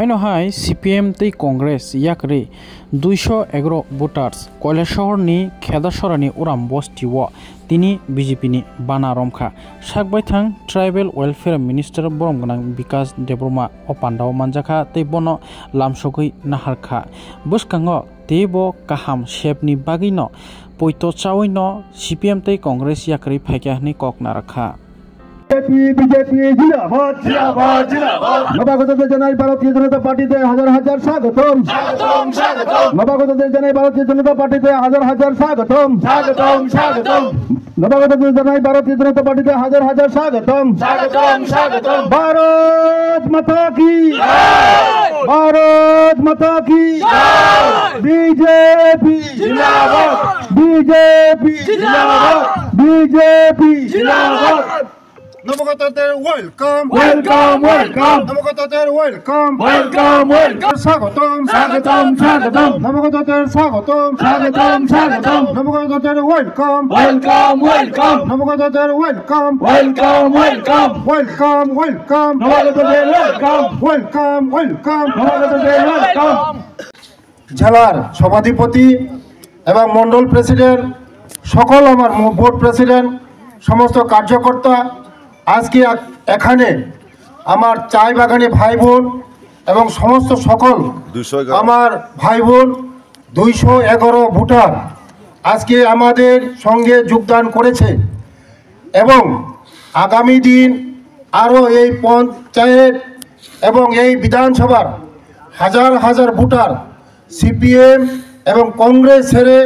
haino hai CPM tei Congress yakri 211 voters Koilashahar ni Khedasarani uram bostiwo tini BJP ni bana romkha sakbai thang Tribal Welfare Minister boromganang Bikas Debroma opandao manjaka tei bono lamsogui naharkha buskango tebo kaham shepni bagino poito chawino CPM tei Congress yakri phaikya kokna rakha BJP जिंदाबाद जिंदाबाद जिंदाबाद नवागत जनाई Bharatiya Janata party से हजार हजार स्वागतम स्वागतम स्वागतम नवागत जनाई Bharatiya Janata party से हजार हजार स्वागतम स्वागतम स्वागतम नवागत जनाई भारतीय जनता पार्टी से हजार हजार स्वागतम स्वागतम स्वागतम भारत माता की जय भारत माता की जय बीजेपी जिंदाबाद बीजेपी जिंदाबाद बीजेपी जिंदाबाद नवगतদের ওয়েলকাম ওয়েলকাম ওয়েলকাম নবগতদের ওয়েলকাম ওয়েলকাম ওয়েলকাম স্বাগতম স্বাগতম স্বাগতম নবগতদের স্বাগতম স্বাগতম স্বাগতম নবগতদের ওয়েলকাম ওয়েলকাম ওয়েলকাম নবগতদের welcome welcome welcome welcome welcome নবগতদের ওয়েলকাম ওয়েলকাম ওয়েলকাম নবগতদের ওয়েলকাম জেলার সভাধিপতি এবং মণ্ডল প্রেসিডেন্ট সকল আমার বোর্ড প্রেসিডেন্ট সমস্ত কার্যকর্তা আজকে এখানে আমার চাই বাগানে ভাই বোন এবং সমস্ত সকল আমার ভাই বোন 211 ভোটার আজকে আমাদের সঙ্গে যোগদান করেছে এবং আগামী দিন আরও এই পঞ্চায়েত এবং এই বিধানসভার হাজার হাজার ভোটার সিপিএম এবং কংগ্রেস ছেড়ে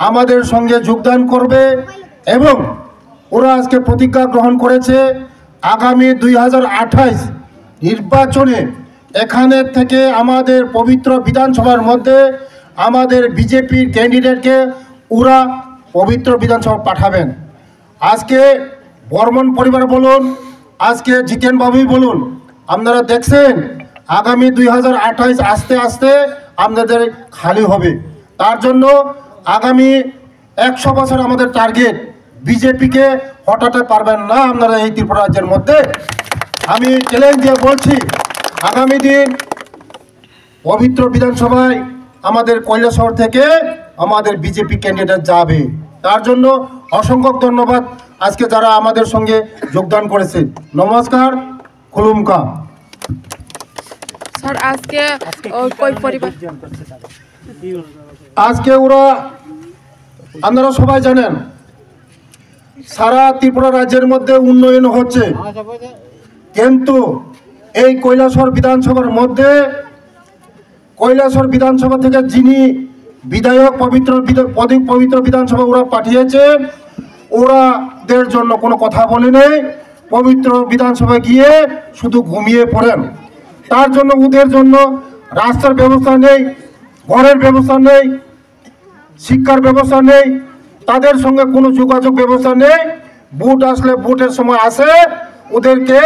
আমাদের সঙ্গে যোগদান করবে এবং ওরা আজকে প্রতিজ্ঞা গ্রহণ করেছে আগামী 2028 নির্বাচনে এখানে থেকে আমাদের পবিত্র বিধানসভার মধ্যে আমাদের বিজেপির ক্যান্ডিডেটকে ওরা পবিত্র বিধানসভা পাঠাবেন। আজকে বর্মন পরিবার বলুন, আজকে জিতেন বাবুই বলুন, আপনারা দেখছেন আগামী 2028 আস্তে আস্তে আপনাদের খালি হবে। তার জন্য আগামী 100 বছর আমাদের টার্গেট, বিজেপিকে হটাতে পারবেন না আপনারা এই ত্রিপুরা রাজ্যের মধ্যে। আমি চ্যালেঞ্জ দিয়ে বলছি আগামী দিন পবিত্র বিধানসভায় আমাদের কৈলাসহর থেকে আমাদের বিজেপি ক্যান্ডিডেট যাবে। তার জন্য অসংখ্য ধন্যবাদ আজকে যারা আমাদের সঙ্গে যোগদান করেছে। নমস্কার, খুলুমকা। স্যার আজকে কই পরিবার আজকে ওরা আপনারা সবাই জানেন সারা ত্রিপুরা রাজ্যের মধ্যে উন্নয়ন হচ্ছে, কিন্তু এই কৈলাসহর বিধানসভার মধ্যে কৈলাসহর বিধানসভা থেকে যিনি বিধায়ক পবিত্র বিধানসভা ওরা পাঠিয়েছেন ওরাদের জন্য কোনো কথা বলে নেই। পবিত্র বিধানসভা গিয়ে শুধু ঘুমিয়ে পড়েন। তার জন্য ওদের জন্য রাস্তার ব্যবস্থা নেই, ঘরের ব্যবস্থা নেই, শিক্ষার ব্যবস্থা নেই, তাদের সঙ্গে কোনো যোগাযোগ ব্যবস্থা নেই। ভোট আসলে ভোটের সময় আসে ওদেরকে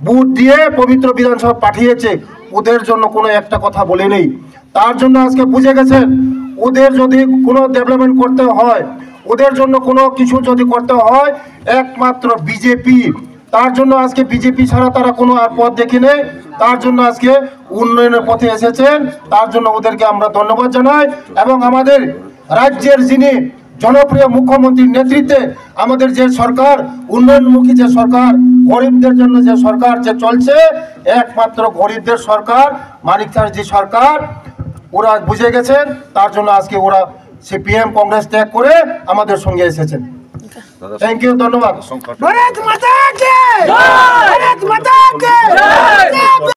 ভোট দিয়ে পবিত্র বিধানসভা পাঠিয়েছে, ওদের জন্য কোনো একটা কথা বলে নেই। তার জন্য আজকে বুঝে গেছেন ওদের যদি কোনো ডেভেলপমেন্ট করতে হয়, ওদের জন্য কোনো কিছু যদি করতে হয় একমাত্র বিজেপি। তার জন্য আজকে বিজেপি ছাড়া তারা কোনো আর পথ দেখে নেই। তার জন্য আজকে উন্নয়নের পথে এসেছেন, তার জন্য ওদেরকে আমরা ধন্যবাদ জানাই। এবং আমাদের রাজ্যের যিনি জনপ্রিয় মুখ্যমন্ত্রীর নেতৃত্বে আমাদের যে সরকার, উন্নয়নমুখী যে সরকার, গরিবদের জন্য যে সরকার যে চলছে, একমাত্র গরিবদের সরকার, মানিক স্যার যে সরকার, ওরা বুঝে গেছেন। তার জন্য আজকে ওরা সিপিএম কংগ্রেস ত্যাগ করে আমাদের সঙ্গে এসেছেন। থ্যাংক ইউ, ধন্যবাদ।